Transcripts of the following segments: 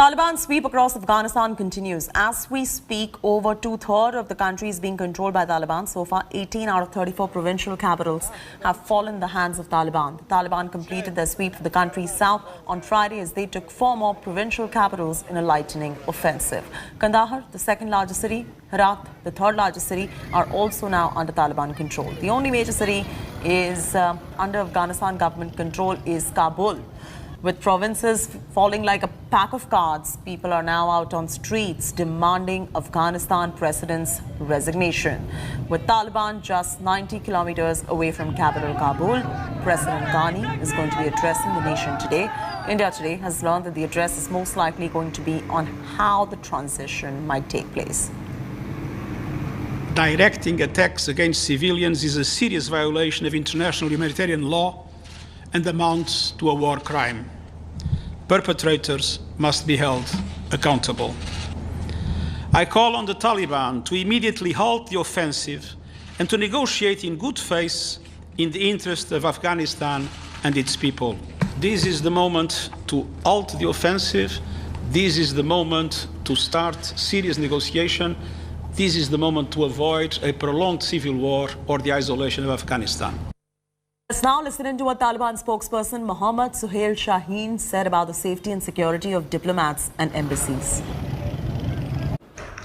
Taliban sweep across Afghanistan continues. As we speak, over two-thirds of the country is being controlled by Taliban. So far, 18 out of 34 provincial capitals have fallen in the hands of Taliban. The Taliban completed their sweep of the country's south on Friday as they took 4 more provincial capitals in a lightning offensive. Kandahar, the second largest city, Herat, the third largest city, are also now under Taliban control. The only major city is under Afghanistan government control is Kabul. With provinces falling like a pack of cards, people are now out on streets demanding Afghanistan president's resignation. With Taliban just 90 kilometers away from capital Kabul, President Ghani is going to be addressing the nation today. India today has learned that the address is most likely going to be on how the transition might take place. Directing attacks against civilians is a serious violation of international humanitarian law and amounts to a war crime. Perpetrators must be held accountable. I call on the Taliban to immediately halt the offensive and to negotiate in good faith in the interest of Afghanistan and its people. This is the moment to halt the offensive. This is the moment to start serious negotiation. This is the moment to avoid a prolonged civil war or the isolation of Afghanistan. Let's now listen into what Taliban spokesperson Mohammad Suhail Shaheen said about the safety and security of diplomats and embassies.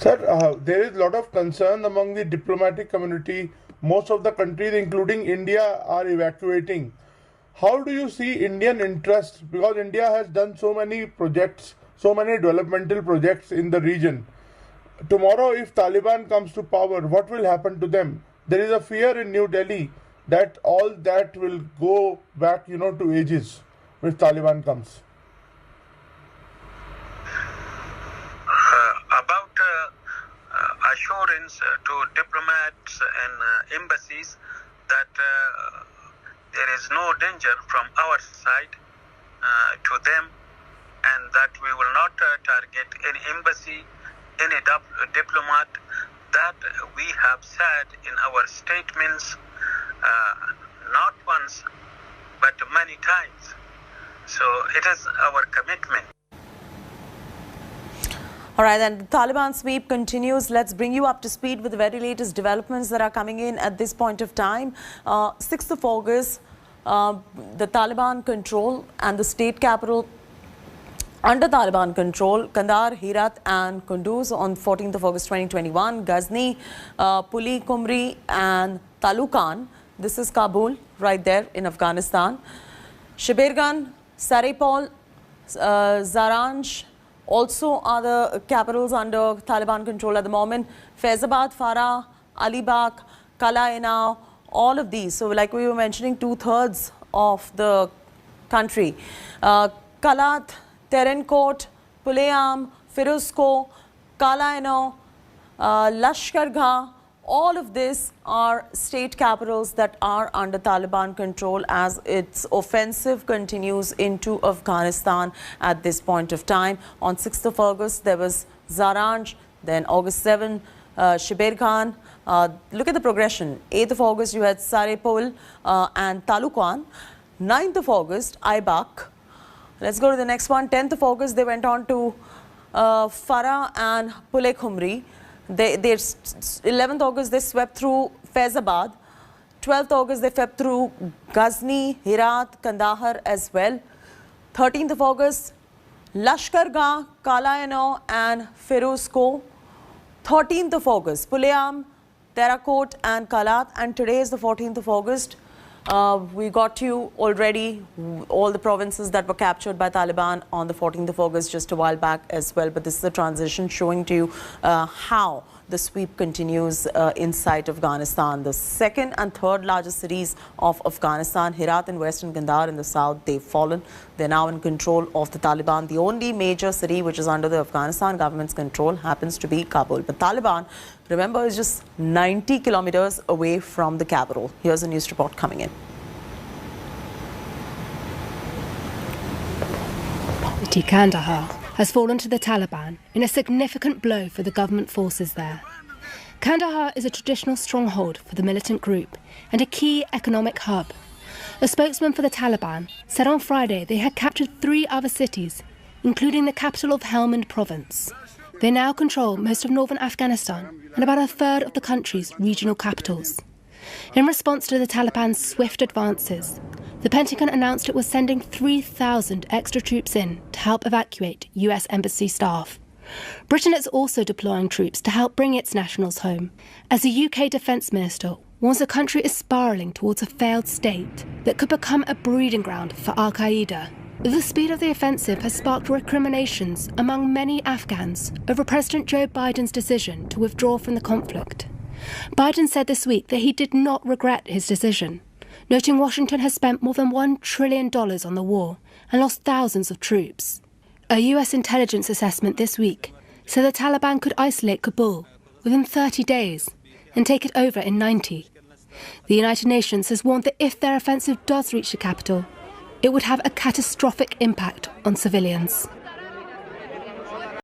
Sir, there is a lot of concern among the diplomatic community. Most of the countries, including India, are evacuating. How do you see Indian interest? Because India has done so many projects, so many developmental projects in the region. Tomorrow, if Taliban comes to power, what will happen to them? There is a fear in New Delhi that all that will go back, to ages if Taliban comes. About assurance to diplomats and embassies that there is no danger from our side to them, and that we will not target any embassy, any diplomat, that we have said in our statements not once but many times. So it is our commitment. All right, then the Taliban sweep continues. Let's bring you up to speed with the very latest developments that are coming in at this point of time. 6th of August, the Taliban control and the state capital under Taliban control, Kandahar, Herat and Kunduz on 14th of August 2021, Ghazni, Puli, Kumri and Talukan. This is Kabul, right there in Afghanistan. Shibirgan, Saripol, Zaranj also are the capitals under Taliban control at the moment. Faizabad, Farah, Alibag, Kala Inao, all of these. So like we were mentioning, two-thirds of the country. Kalat, Terenkot, Puleam, Firuzko, Kala Inao, Lashkar Gah, all of this are state capitals that are under Taliban control as its offensive continues into Afghanistan at this point of time. On 6th of August, there was Zaranj, then August 7, Shibir Khan. Look at the progression. 8th of August, you had Saripol and Talukan. 9th of August, Aibak. Let's go to the next one. 10th of August, they went on to Farah and Pule Khumri. 11th August, they swept through Faizabad. 12th August, they swept through Ghazni, Herat, Kandahar as well. 13th of August, Lashkar Gah, Kala Inao and Firuzko. 13th of August, Puleam, Terakot and Kalat. And today is the 14th of August. We got you already all the provinces that were captured by Taliban on the 14th of August just a while back as well. But this is a transition showing to you how the sweep continues inside Afghanistan. The second and third largest cities of Afghanistan, Herat in west and Kandahar in the south, they've fallen. They're now in control of the Taliban. The only major city which is under the Afghanistan government's control happens to be Kabul. But Taliban, remember, is just 90 kilometers away from the capital. Here's a news report coming in. Kandahar has fallen to the Taliban in a significant blow for the government forces there. Kandahar is a traditional stronghold for the militant group and a key economic hub. A spokesman for the Taliban said on Friday they had captured 3 other cities, including the capital of Helmand province. They now control most of northern Afghanistan and about a third of the country's regional capitals. In response to the Taliban's swift advances, the Pentagon announced it was sending 3,000 extra troops in to help evacuate US embassy staff. Britain is also deploying troops to help bring its nationals home, as the UK Defence Minister warns the country is spiralling towards a failed state that could become a breeding ground for Al-Qaeda. The speed of the offensive has sparked recriminations among many Afghans over President Joe Biden's decision to withdraw from the conflict. Biden said this week that he did not regret his decision, noting Washington has spent more than $1 trillion on the war and lost thousands of troops. A US intelligence assessment this week said the Taliban could isolate Kabul within 30 days and take it over in 90. The United Nations has warned that if their offensive does reach the capital, it would have a catastrophic impact on civilians.